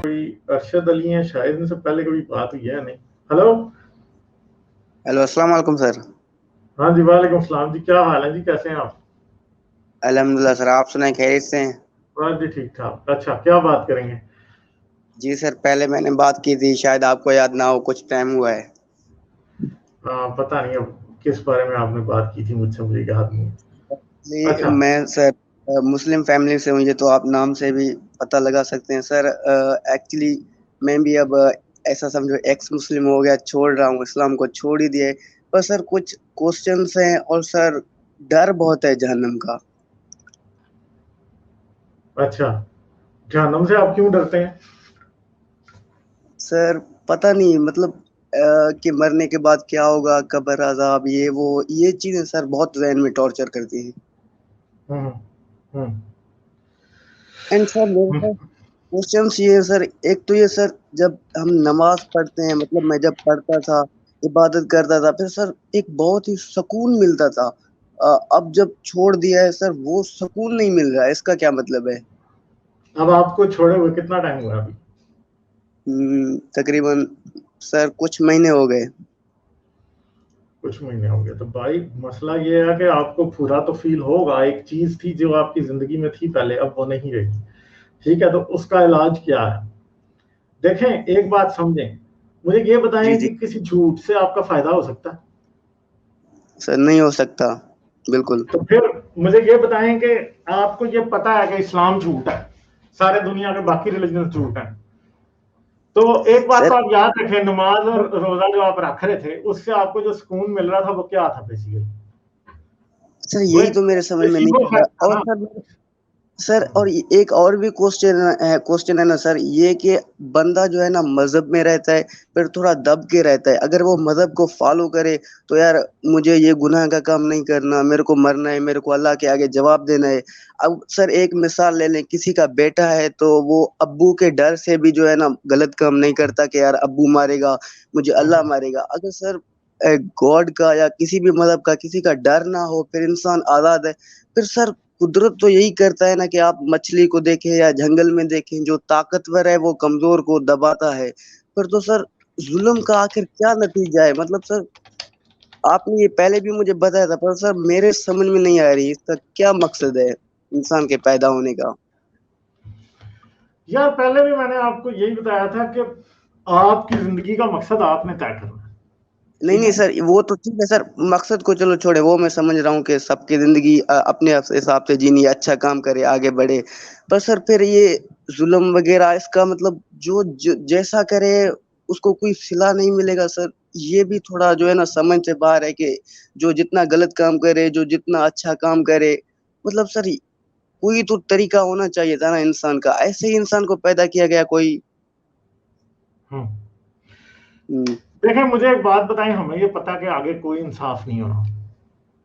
कोई अरशद अली हैं शायद, इनसे पहले कभी बात हुई है नहीं। हेलो। हेलो, अस्सलाम वालेकुम सर। हाँ जी, वालेकुम सलाम जी, क्या हाल है जी, कैसे हैं आप? अल्हम्दुलिल्लाह सर, आप सुनाए खैरियत से हैं? बस जी ठीक ठाक। अच्छा, क्या बात करेंगे? जी सर, पहले मैंने बात की थी, शायद आपको याद ना हो, कुछ टाइम हुआ है। पता नहीं अब किस बारे में आपने बात की थी मुझसे, मुझे याद नहीं है। अच्छा। मैं सर मुस्लिम फैमिली से हूँ, ये तो आप नाम से भी पता लगा सकते हैं सर। एक्चुअली मैं भी अब ऐसा समझो एक्स मुस्लिम हो गया, छोड़ रहा हूँ, इस्लाम को छोड़ ही दिया है। पर सर कुछ क्वेश्चंस हैं और सर डर बहुत है जहन्नम का। अच्छा, जहन्नम से आप क्यों डरते हैं? सर पता नहीं, मतलब कि मरने के बाद क्या होगा, कब्र अजाब, ये वो, ये चीजें सर बहुत जहन में टॉर्चर करती हैं। हम्म। हम्म। एंड सर मेरे पास हम्म। क्वेश्चंस ये है सर। एक तो ये सर, जब हम नमाज पढ़ते हैं, मतलब मैं जब पढ़ता था, इबादत करता था, फिर सर एक बहुत ही सुकून मिलता था। अब जब छोड़ दिया है सर, वो सुकून नहीं मिल रहा है, इसका क्या मतलब है? अब आपको छोड़े हुए कितना टाइम हुआ अभी? तकरीबन सर कुछ महीने हो गए। कुछ महीने हो गए तो भाई मसला ये है कि आपको पूरा तो फील होगा, एक चीज थी जो आपकी जिंदगी में थी पहले, अब वो नहीं रही। ठीक है, तो उसका इलाज क्या है? देखें, एक बात समझें, मुझे ये जी बताएं जी। कि किसी झूठ से आपका फायदा हो सकता है? सर नहीं हो सकता, बिल्कुल। तो फिर मुझे ये बताएं कि आपको ये पता है कि इस्लाम झूठ है, सारे दुनिया के बाकी रिलीजन झूठ हैं, तो एक बात सर तो आप याद रखें, नमाज और रोजा जो आप रख रहे थे उससे आपको जो सुकून मिल रहा था वो क्या था बेसिकली? सर वो यही एक तो मेरे समझ में नहीं प्लेसिबो आ रहा। इफेक्ट था और ना। सर सर और एक और भी क्वेश्चन है ना सर, ये कि बंदा जो है ना मजहब में रहता है, फिर थोड़ा दब के रहता है। अगर वो मजहब को फॉलो करे तो यार मुझे ये गुनाह का काम नहीं करना, मेरे को मरना है, मेरे को अल्लाह के आगे जवाब देना है। अब सर एक मिसाल ले लें, किसी का बेटा है तो वो अब्बू के डर से भी जो है ना गलत काम नहीं करता कि यार अब्बू मारेगा, मुझे अल्लाह मारेगा। अगर सर गॉड का या किसी भी मजहब का किसी का डर ना हो, फिर इंसान आजाद है। फिर सर कुदरत तो यही करता है ना कि आप मछली को देखें या जंगल में देखें, जो ताकतवर है वो कमजोर को दबाता है। फिर तो सर जुल्म का आखिर क्या नतीजा है? मतलब सर आपने ये पहले भी मुझे बताया था, पर सर मेरे समझ में नहीं आ रही इसका क्या मकसद है इंसान के पैदा होने का। यार पहले भी मैंने आपको यही बताया था कि आपकी जिंदगी का मकसद आपने तय करना है। नहीं ठीक नहीं है। सर, वो तो ठीक है सर, मकसद को चलो छोड़े, वो मैं समझ रहा हूँ कि सबकी जिंदगी अपने हिसाब से जीनी है, अच्छा काम करे, आगे बढ़े। पर सर फिर ये जुल्म वगैरह, इसका मतलब जो जैसा करे उसको कोई सिला नहीं मिलेगा सर। ये भी थोड़ा जो है ना समझ से बाहर है कि जो जितना गलत काम करे, जो जितना अच्छा काम करे, मतलब सर कोई तो तरीका होना चाहिए था ना इंसान का। ऐसे ही इंसान को पैदा किया गया कोई। हम्म। हम्म। देखें, मुझे एक बात बताएं, हमें ये पता कि आगे कोई इंसाफ नहीं होना,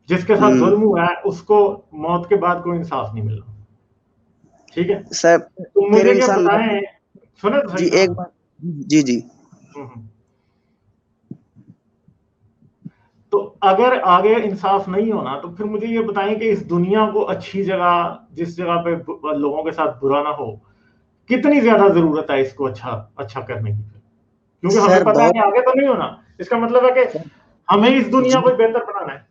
जिसके साथ हम्म। जुल्म हुआ है उसको मौत के बाद कोई इंसाफ नहीं मिलना। ठीक है, सर तो फिर मुझे ये इंसान बताएं, सुने तो जी सही ना। एक बार। जी जी। हम्म। तो अगर आगे इंसाफ नहीं होना तो फिर मुझे ये बताएं कि इस दुनिया को अच्छी जगह, जिस जगह पे लोगों के साथ बुरा ना हो, कितनी ज्यादा जरूरत है इसको अच्छा अच्छा करने की? क्योंकि हमें सर पता है बहुत। कि आगे तो नहीं होना, इसका मतलब है कि हमें इस दुनिया जी को बेहतर बनाना है।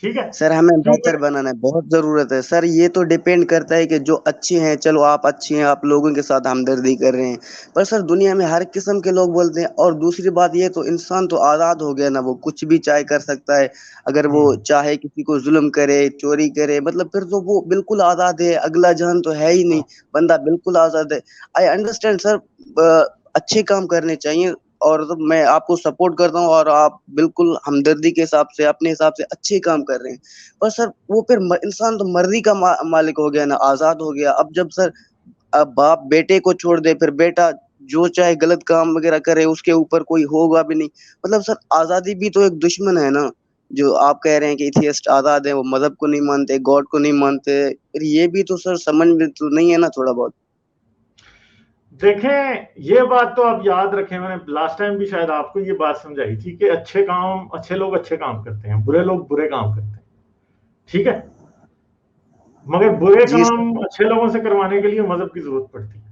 ठीक है, सर, हमें क्योंकि बेहतर बनाना है, बहुत जरूरत है सर। ये तो डिपेंड करता है कि जो अच्छे हैं, चलो आप अच्छे हैं, आप लोगों के साथ हमदर्दी कर रहे हैं। पर सर दुनिया में हर किस्म के लोग बोलते हैं। और दूसरी बात ये, तो इंसान तो आजाद हो गया ना, वो कुछ भी चाहे कर सकता है। अगर वो चाहे किसी को जुल्म करे, चोरी करे, मतलब फिर तो वो बिल्कुल आजाद है, अगला जहान तो है ही नहीं। बंदा बिल्कुल आजाद है। आई अंडरस्टैंड सर, अच्छे काम करने चाहिए, और तो मैं आपको सपोर्ट करता हूँ, और आप बिल्कुल हमदर्दी के हिसाब से अपने हिसाब से अच्छे काम कर रहे हैं। पर सर वो फिर इंसान तो मर्जी का मालिक हो गया ना, आजाद हो गया। अब जब सर अब बाप बेटे को छोड़ दे, फिर बेटा जो चाहे गलत काम वगैरह करे, उसके ऊपर कोई होगा भी नहीं। मतलब सर आजादी भी तो एक दुश्मन है ना। जो आप कह रहे हैं कि एथियस्ट आजाद है, वो मजहब को नहीं मानते, गॉड को नहीं मानते, फिर ये भी तो सर समझ में तो नहीं है ना थोड़ा बहुत। देखें, ये बात तो आप याद रखें, मैंने लास्ट टाइम भी शायद आपको ये बात समझाई थी कि अच्छे लोग अच्छे काम करते हैं, बुरे लोग बुरे काम करते हैं। ठीक है, मगर बुरे जी सर। काम अच्छे लोगों से करवाने के लिए मजहब की जरूरत पड़ती है।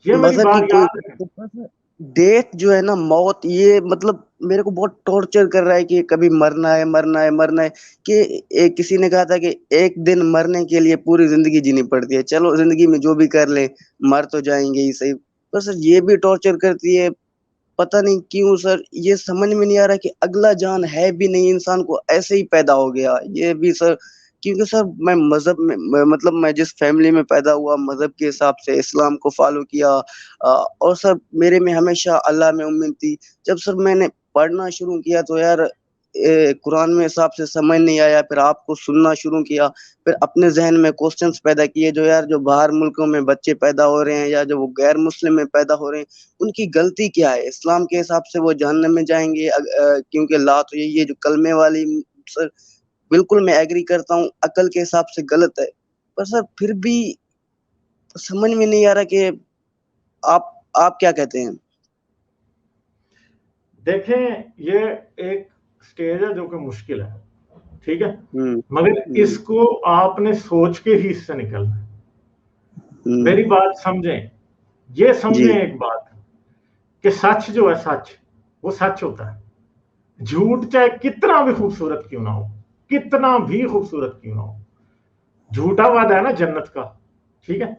ये मेरी मजहब की बात कोई याद रखें। डेथ जो है ना, मौत, ये मतलब मेरे को बहुत टॉर्चर कर रहा है कि कभी मरना है, मरना है, मरना है। कि किसी ने कहा था कि एक दिन मरने के लिए पूरी जिंदगी जीनी पड़ती है। चलो जिंदगी में जो भी कर ले, मर तो जाएंगे ही सही, पर सर ये भी टॉर्चर करती है। पता नहीं क्यों सर, ये समझ में नहीं आ रहा कि अगला जान है भी नहीं, इंसान को ऐसे ही पैदा हो गया ये भी सर। क्योंकि सर मैं मजहब में मतलब मैं जिस फैमिली में पैदा हुआ, मजहब के हिसाब से इस्लाम को फॉलो किया। और सर मेरे में हमेशा अल्लाह में उम्मीद थी। जब सर मैंने पढ़ना शुरू किया तो यार कुरान में हिसाब से समझ नहीं आया, फिर आपको सुनना शुरू किया, फिर अपने जहन में क्वेश्चंस पैदा किए, जो यार जो बाहर मुल्कों में बच्चे पैदा हो रहे हैं या जो वो गैर मुस्लिम में पैदा हो रहे हैं, उनकी गलती क्या है? इस्लाम के हिसाब से वो जहन्नम में जाएंगे, क्योंकि ला तो यही है जो कलमे वाली। सर बिल्कुल मैं एग्री करता हूँ, अकल के हिसाब से गलत है, पर सर फिर भी समझ में नहीं आ रहा कि आप क्या कहते हैं? देखें, ये एक स्टेज है जो कि मुश्किल है, ठीक है, मगर इसको आपने सोच के ही इससे निकलना है। मेरी बात समझें, ये समझें एक बात कि सच जो है, सच वो सच होता है। झूठ चाहे कितना भी खूबसूरत क्यों ना हो, कितना भी खूबसूरत क्यों ना हो, झूठा वादा है ना जन्नत का, ठीक है,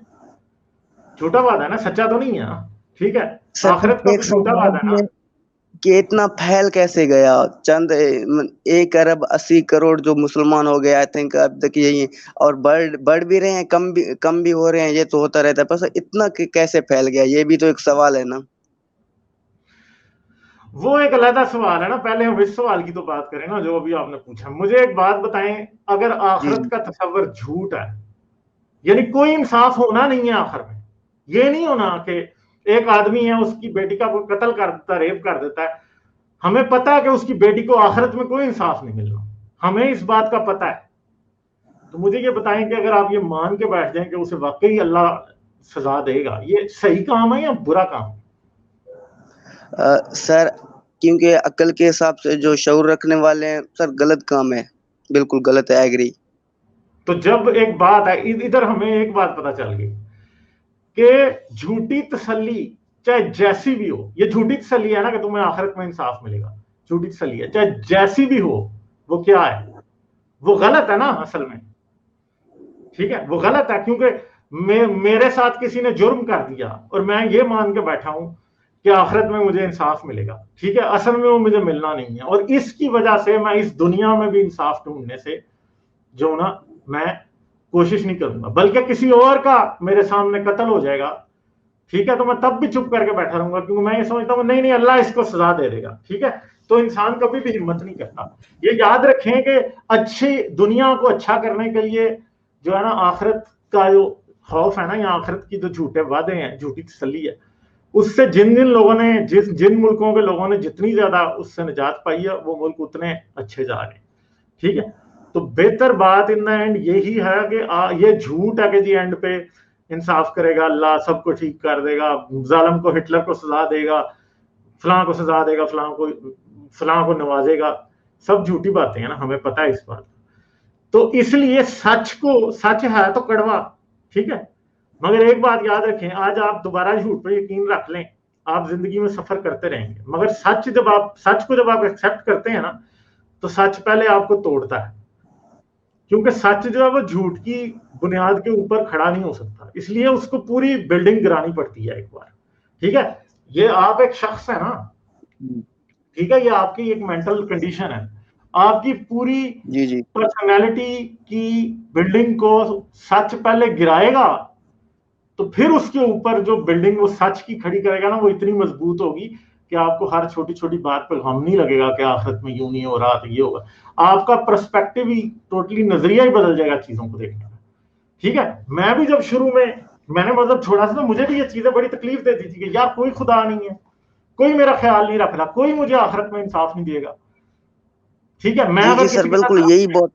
झूठा वादा है ना, सच्चा तो नहीं है ना, ठीक है, आखिरत का भी झूठा वादा है ना। कि इतना फैल कैसे गया? चंद 1 अरब 80 करोड़ जो मुसलमान हो गए, आई थिंक अब तक यही। और बढ़ भी रहे हैं, कम भी हो रहे हैं, ये तो होता रहता है, पर सर इतना कैसे फैल गया, ये भी तो एक सवाल है ना। वो एक अलग सवाल है ना, पहले हम इस सवाल की तो बात करें ना जो अभी आपने पूछा। मुझे एक बात बताएं, अगर आखिरत का तस्वर झूठ है, यानी कोई इंसाफ होना नहीं है आखिर में, ये नहीं होना कि एक आदमी है उसकी बेटी का कत्ल कर देता, रेप कर देता है, हमें पता है कि उसकी बेटी को आखिरत में कोई इंसाफ नहीं मिलना, हमें इस बात का पता है। तो मुझे ये बताएं कि अगर आप ये मान के बैठ जाएं कि उसे वाकई अल्लाह सजा देगा, ये सही काम है या बुरा काम? सर क्योंकि अकल के हिसाब से जो शऊर रखने वाले हैं सर, गलत काम है, बिल्कुल गलत है, एग्री। तो जब एक बात है, इधर हमें एक बात पता चल गई कि झूठी तसल्ली चाहे जैसी भी हो, ये झूठी तसल्ली है ना कि तुम्हें आखिरत में इंसाफ मिलेगा, झूठी तसल्ली है, चाहे जैसी भी हो, वो क्या है? वो गलत है ना असल में, ठीक है, वो गलत है, क्योंकि मेरे साथ किसी ने जुर्म कर दिया और मैं ये मान के बैठा हूं कि आखिरत में मुझे इंसाफ मिलेगा, ठीक है, असल में वो मुझे मिलना नहीं है, और इसकी वजह से मैं इस दुनिया में भी इंसाफ ढूंढने से जो ना मैं कोशिश नहीं करूंगा, बल्कि किसी और का मेरे सामने कत्ल हो जाएगा, ठीक है, तो मैं तब भी चुप करके बैठा रहूंगा, क्योंकि मैं ये समझता हूँ नहीं नहीं अल्लाह इसको सजा दे देगा, ठीक है। तो इंसान कभी भी हिम्मत नहीं करता। ये याद रखें कि अच्छी दुनिया को अच्छा करने के लिए जो है ना, आखिरत का जो खौफ है ना, या आखिरत की जो झूठे वादे हैं, झूठी तसल्ली है, उससे जिन जिन लोगों ने, जिन मुल्कों के लोगों ने जितनी ज्यादा उससे निजात पाई है, वो मुल्क उतने अच्छे जा रहे हैं, ठीक है। तो बेहतर बात इन द एंड यही है कि ये झूठ है कि जी एंड पे इंसाफ करेगा अल्लाह, सबको ठीक कर देगा, जालिम को, हिटलर को सजा देगा, फलां को सजा देगा, फलां को नवाजेगा, सब झूठी बातें हैं ना, हमें पता है इस बात। तो इसलिए सच है तो कड़वा, ठीक है, मगर एक बात याद रखें, आज आप दोबारा झूठ पर यकीन रख लें, आप जिंदगी में सफर करते रहेंगे, मगर सच को जब आप एक्सेप्ट करते हैं ना, तो सच पहले आपको तोड़ता है, क्योंकि सच जो है वो झूठ की बुनियाद के ऊपर खड़ा नहीं हो सकता, इसलिए उसको पूरी बिल्डिंग गिरानी पड़ती है एक बार, ठीक है। ये आप एक शख्स है ना, ठीक है, ये आपकी एक मेंटल कंडीशन है, आपकी पूरी पर्सनालिटी की बिल्डिंग को सच पहले गिराएगा, तो फिर उसके ऊपर जो बिल्डिंग वो सच की खड़ी करेगा ना, वो इतनी मजबूत होगी कि आपको हर छोटी छोटी बात पर हम नहीं लगेगा कि आखिरत में यूं नहीं हो रहा तो ये होगा, आपका पर्सपेक्टिव ही टोटली, नजरिया ही बदल जाएगा चीजों को देखने का, ठीक है। मैं भी जब शुरू में मैंने मतलब छोड़ा था, मुझे भी ये चीजें बड़ी तकलीफ देती थी कि यार कोई खुदा नहीं है, कोई मेरा ख्याल नहीं रख रहा, कोई मुझे आखिरत में इंसाफ नहीं देगा, ठीक है। मैं अगर सर बिल्कुल यही बहुत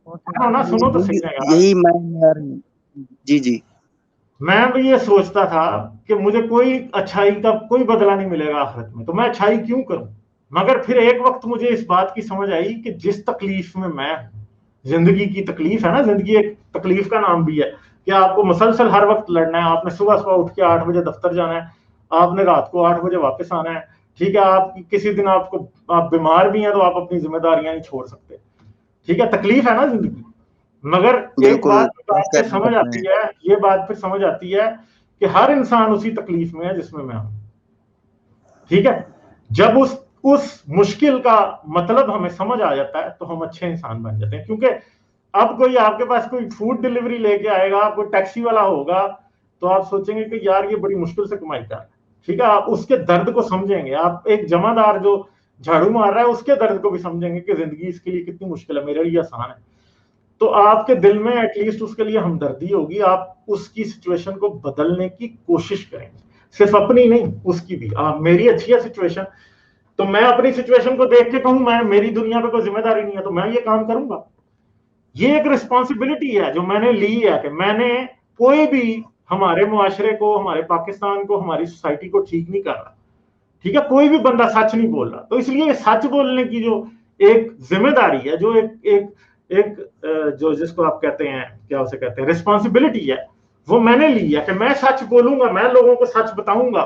सुनो तो सही है, यही मैं जी मैं भी ये सोचता था कि मुझे कोई अच्छाई का कोई बदला नहीं मिलेगा आखिरत में, तो मैं अच्छाई क्यों करूं। मगर फिर एक वक्त मुझे इस बात की समझ आई कि जिस तकलीफ में मैं, जिंदगी की तकलीफ है ना, जिंदगी एक तकलीफ का नाम भी है कि आपको मुसलसल हर वक्त लड़ना है, आपने सुबह सुबह उठ के 8 बजे दफ्तर जाना है, آپ نے رات کو 8 بجے واپس آنا ہے, ٹھیک ہے, آپ کسی دن آپ بیمار بھی ہیں تو آپ اپنی ذمہ داریاں نہیں چھوڑ سکتے, ٹھیک ہے, تکلیف ہے نا زندگی. مگر ایک بالکل بات پھر سمجھ آتی ہے, یہ بات پھر سمجھ آتی ہے کہ ہر انسان اسی تکلیف میں ہے جس میں ہوں, ٹھیک ہے. جب اس مشکل کا مطلب ہمیں سمجھ آ جاتا ہے تو ہم اچھے انسان بن جاتے ہیں. کیونکہ اب کوئی آپ کے پاس کوئی فوڈ ڈیلیوری لے کے آئے گا, کوئی ٹیکسی والا ہوگا, تو آپ سوچیں گے کہ یار یہ بڑی مشکل سے کمائی کر رہا ہے, ٹھیک ہے, آپ اس کے درد کو سمجھیں گے. آپ ایک جمع دار جو جھاڑو مار رہا ہے اس کے درد کو بھی سمجھیں گے کہ زندگی اس کے لیے کتنی مشکل ہے, میرے لیے آسان ہے. تو آپ کے دل میں ایٹ لیسٹ اس کے لیے ہمدردی ہوگی, آپ اس کی سچویشن کو بدلنے کی کوشش کریں گے, صرف اپنی نہیں اس کی بھی. میری اچھی ہے سچویشن, تو میں اپنی سچویشن کو دیکھ کے کہوں میری دنیا پہ کوئی ذمہ داری نہیں ہے تو میں یہ کام کروں گا. یہ ایک رسپانسبلٹی ہے جو میں نے لی ہے کہ میں نے کوئی بھی ہمارے معاشرے کو, ہمارے پاکستان کو, ہماری سوسائٹی کو ٹھیک نہیں کر رہا, ٹھیک ہے, کوئی بھی بندہ سچ نہیں بول رہا. تو اس لیے سچ بولنے کی جو ایک ذمہ داری ہے, جو ایک جو جس کو آپ کہتے ہیں, کیا اسے کہتے ہیں, رسپانسبلٹی ہے, وہ میں نے لی ہے کہ میں سچ بولوں گا, میں لوگوں کو سچ بتاؤں گا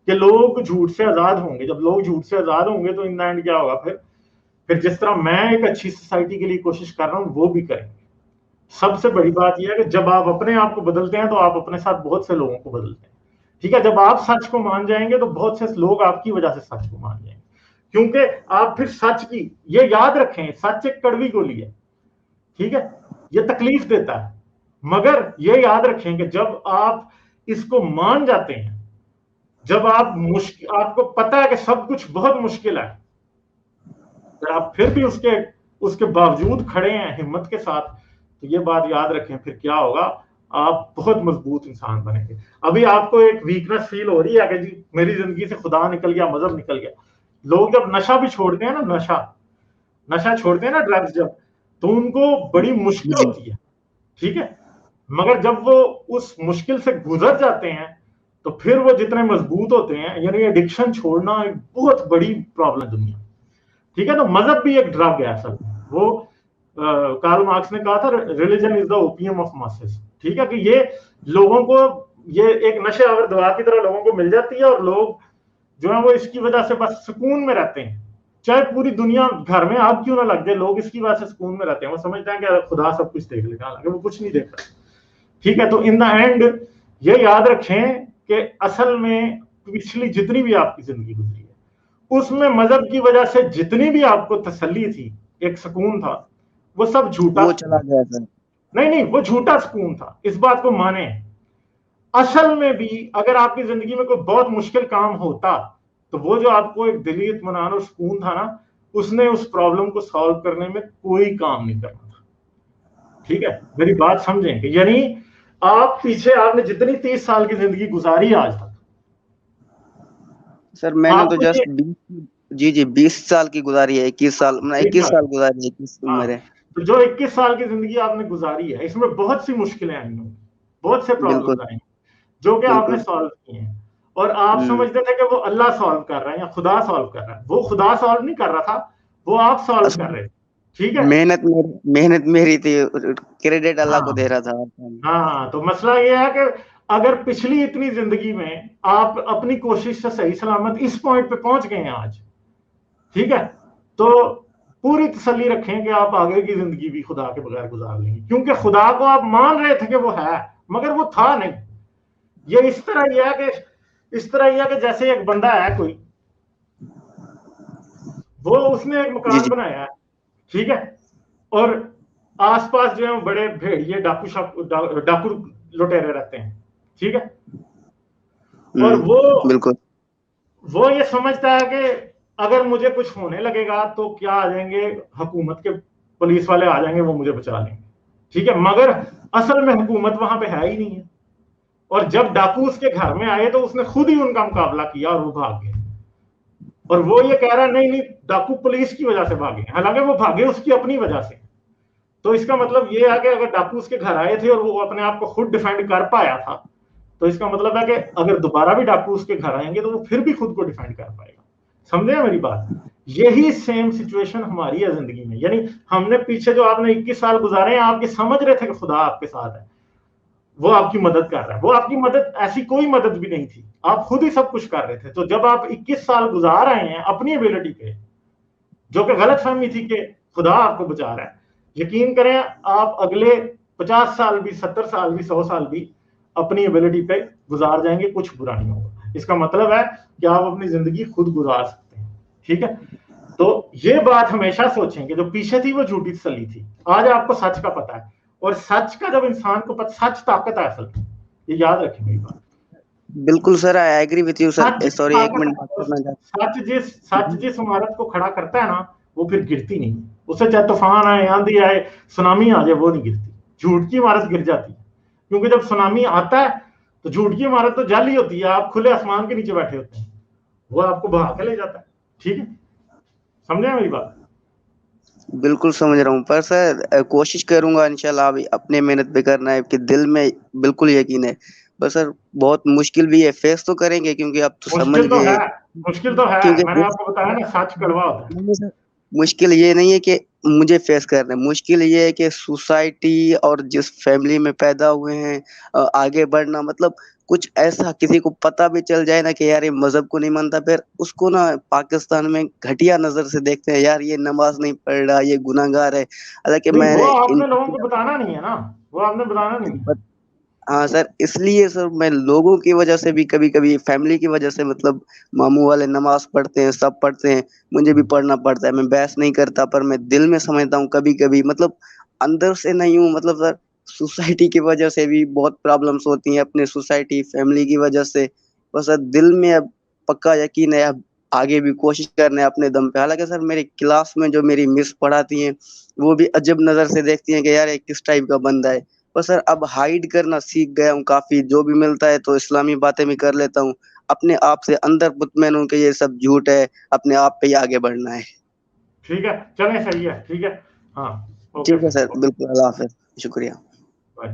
کہ لوگ جھوٹ سے آزاد ہوں گے. جب لوگ جھوٹ سے آزاد ہوں گے تو ان اینڈ کیا ہوگا, پھر جس طرح میں ایک اچھی سوسائٹی کے لیے کوشش کر رہا ہوں وہ بھی کریں گے. سب سے بڑی بات یہ ہے کہ جب آپ اپنے آپ کو بدلتے ہیں تو آپ اپنے ساتھ بہت سے لوگوں کو بدلتے ہیں, ٹھیک ہے. جب آپ سچ کو مان جائیں گے تو بہت سے لوگ آپ کی وجہ سے سچ کو مان جائیں گے, کیونکہ آپ پھر سچ کی, یہ یاد رکھیں, سچ ایک کڑوی گولی ہے, ٹھیک ہے, یہ تکلیف دیتا ہے, مگر یہ یاد رکھیں کہ جب آپ اس کو مان جاتے ہیں, جب آپ کو پتا ہے کہ سب کچھ بہت مشکل ہے, اگر آپ پھر بھی اس کے باوجود کھڑے ہیں ہمت کے ساتھ, تو یہ بات یاد رکھیں پھر کیا ہوگا, آپ بہت مضبوط انسان بنیں گے. ابھی آپ کو ایک ویکنس فیل ہو رہی ہے کہ جی میری زندگی سے خدا نکل گیا, مذہب نکل گیا. لوگ جب نشہ بھی چھوڑتے ہیں نا, نشہ چھوڑتے ہیں نا, ڈرگز, جب تو ان کو بڑی مشکل ہوتی ہے, ٹھیک ہے, مگر جب وہ اس مشکل سے گزر جاتے ہیں تو پھر وہ جتنے مضبوط ہوتے ہیں. یعنی ایڈکشن چھوڑنا ایک بہت بڑی پرابلم ہے دنیا, ٹھیک ہے. تو مذہب بھی ایک ڈرگ ہے اصل میں. وہ کارل مارکس نے کہا تھا religion is the opium of masses, ٹھیک ہے, کہ یہ لوگوں کو, یہ ایک نشے آور دوا کی طرح لوگوں کو مل جاتی ہے, اور لوگ جو ہے وہ اس کی وجہ سے بس سکون میں رہتے ہیں, چاہے پوری دنیا گھر میں آگ کیوں نہ لگ جائے, لوگ اس کی وجہ سے سکون میں رہتے ہیں. وہ سمجھتے ہیں کہ خدا سب کچھ دیکھ لے گا, حالانکہ وہ کچھ نہیں دیکھ رہا, ٹھیک ہے. تو ان دا اینڈ یہ یاد رکھیں کہ اصل میں پچھلی جتنی بھی آپ کی زندگی گزری ہے اس میں مذہب کی وجہ سے جتنی بھی آپ کو تسلی تھی, ایک سکون تھا, وہ سب جھوٹا, وہ چلا گیا سر. نہیں, وہ جھوٹا سکون تھا. اس بات کو مانیں. اصل میں بھی اگر آپ کی زندگی میں کوئی بہت مشکل کام ہوتا تو وہ جو آپ کو ایک دلی اطمینان اور سکون تھا نا, اس نے اس پرابلم کو سالو کرنے میں کوئی کام نہیں کرنا تھا, ٹھیک ہے. میری بات سمجھیں کہ یعنی آپ پیچھے آپ نے جتنی 30 سال کی زندگی گزاری آج تک, سر میں نے تو جسٹ 20 سال کی گزاری ہے, 21 سال گزاری ہے, 21 عمر ہے. تو جو 21 سال کی زندگی آپ نے گزاری ہے اس میں بہت سی مشکلیں آئی ہیں, بہت سے پرابلمز آئے ہیں جو کہ آپ نے سالو کی ہیں, اور آپ سمجھتے تھے کہ وہ اللہ سالو کر رہا ہے یا خدا سالو کر رہا ہے. وہ خدا سالو نہیں کر رہا تھا, وہ آپ سالو کر رہے تھے, ٹھیک ہے. محنت میری تھی, کریڈٹ اللہ کو دے رہا تھا. ہاں, تو مسئلہ یہ ہے کہ اگر پچھلی اتنی زندگی میں آپ اپنی کوشش سے صحیح سلامت اس پوائنٹ پہ پہنچ گئے ہیں آج, ٹھیک ہے, تو پوری تسلی رکھیں کہ آپ آگے کی زندگی بھی خدا کے بغیر گزار لیں گے, کیونکہ خدا کو آپ مان رہے تھے کہ وہ ہے مگر وہ تھا نہیں. یہ اس طرح یہ ہے کہ جیسے ایک بندہ ہے کوئی, وہ اس نے ایک مکان بنایا ہے, ٹھیک ہے, اور آس پاس جو ہے بڑے بھیڑیے ڈاکو لٹیرے رہتے ہیں, ٹھیک ہے, اور وہ یہ سمجھتا ہے کہ اگر مجھے کچھ ہونے لگے گا تو کیا آ جائیں گے حکومت کے پولیس والے, آ جائیں گے, وہ مجھے بچا لیں گے, ٹھیک ہے. مگر اصل میں حکومت وہاں پہ ہے ہی نہیں ہے, اور جب ڈاکو اس کے گھر میں آئے تو اس نے خود ہی ان کا مقابلہ کیا اور وہ بھاگ گئے, اور وہ یہ کہہ رہا نہیں ڈاکو پولیس کی وجہ سے بھاگے, حالانکہ وہ بھاگے اس کی اپنی وجہ سے. تو اس کا مطلب یہ ہے کہ اگر ڈاکو اس کے گھر آئے تھے اور وہ اپنے آپ کو خود ڈیفینڈ کر پایا تھا, تو اس کا مطلب ہے کہ اگر دوبارہ بھی ڈاکو اس کے گھر آئیں گے تو وہ پھر بھی خود کو ڈیفینڈ کر پائے گا. سمجھے میری بات؟ یہی سیم سچویشن ہماری ہے زندگی میں. یعنی ہم نے پیچھے جو آپ نے 21 سال گزارے ہیں, آپ یہ سمجھ رہے تھے کہ خدا آپ کے ساتھ ہے, وہ آپ کی مدد کر رہا ہے. وہ آپ کی مدد ایسی کوئی مدد بھی نہیں تھی, آپ خود ہی سب کچھ کر رہے تھے. تو جب آپ 21 سال گزار رہے ہیں اپنی ایبلٹی پہ, جو کہ غلط فہمی تھی کہ خدا آپ کو بچا رہا ہے, یقین کریں آپ اگلے 50 سال بھی, 70 سال بھی, 100 سال بھی اپنی ایبلٹی پہ گزار جائیں گے, کچھ برا نہیں ہوگا. اس کا مطلب ہے کہ آپ اپنی زندگی خود گزار سکتے ہیں. ٹھیک ہے, تو یہ بات ہمیشہ سوچیں کہ جو پیچھے تھی وہ جھوٹی تسلی تھی, آج آپ کو سچ کا پتہ ہے. اور سچ کا جب انسان کو پتہ, سچ طاقت ہے اصل, یہ یاد رکھیں میری بات. بالکل sir, I agree with you sir. سچ سوری, ایک منٹ بات کرنا چاہتا سچ جس عمارت کو کھڑا کرتا ہے نا, وہ پھر گرتی نہیں. اسے چاہے طوفان آئے, آندھی آئے, سونامی آ جائے, وہ نہیں گرتی. جھوٹ کی عمارت گر جاتی ہے, کیونکہ جب سونامی آتا ہے تو جھوٹ کی عمارت تو جعلی ہوتی ہے, آپ کھلے آسمان کے نیچے بیٹھے ہوتے ہیں, وہ آپ کو بہا کے لے جاتا ہے. ٹھیک ہے, سمجھے میری بات؟ بالکل سمجھ رہا ہوں, پر سر کوشش کروں گا انشاءاللہ ابھی اپنے محنت پہ کرنا ہے, کہ دل میں بالکل یقین ہے. پر سر بہت مشکل بھی ہے, فیس تو کریں گے کیونکہ اب تو سمجھ مشکل تو ہے, گئے. مشکل تو ہے, میں نے کیونکہ آپ کو بتایا نا سچ کڑوا ہوتا ہے. مشکل یہ نہیں ہے کہ مجھے فیس کرنا ہے, مشکل یہ ہے کہ سوسائٹی اور جس فیملی میں پیدا ہوئے ہیں آگے بڑھنا. مطلب کچھ ایسا کسی کو پتہ بھی چل جائے نا کہ یار یہ مذہب کو نہیں مانتا, پھر اس کو نا پاکستان میں گھٹیا نظر سے دیکھتے ہیں, یار یہ نماز نہیں پڑھ رہا, یہ گناہ گار ہے. حالانکہ نہیں, میں وہ نے آپ نے لوگوں کو بتانا نہیں ہے نا, وہ آپ نے بتانا نہیں ہے. ہاں سر, اس لیے سر میں لوگوں کی وجہ سے بھی, کبھی کبھی فیملی کی وجہ سے, مطلب ماموں والے نماز پڑھتے ہیں, سب پڑھتے ہیں, مجھے بھی پڑھنا پڑتا ہے. میں بحث نہیں کرتا, پر میں دل میں سمجھتا ہوں کبھی کبھی, مطلب اندر سے نہیں ہوں. مطلب سر سوسائٹی کی وجہ سے بھی بہت پرابلمس ہوتی ہیں, اپنے سوسائٹی فیملی کی وجہ سے. بس سر دل میں اب پکا یقین ہے, اب آگے بھی کوشش کرنا ہے اپنے دم پہ. حالانکہ سر میری کلاس میں جو میری مس پڑھاتی ہیں وہ بھی عجب نظر سے دیکھتی ہیں کہ یار یہ کس ٹائپ کا بندہ ہے. بس سر اب ہائیڈ کرنا سیکھ گیا ہوں کافی, جو بھی ملتا ہے تو اسلامی باتیں بھی کر لیتا ہوں. اپنے آپ سے اندر مطمئن ہوں کہ یہ سب جھوٹ ہے, اپنے آپ پہ ہی آگے بڑھنا ہے. ٹھیک ہے, چلیں, صحیح ہے, ٹھیک ہے, ہاں, اوکے ٹھیک ہے پھر, سر, بالکل. اللہ حافظ, شکریہ. بائے.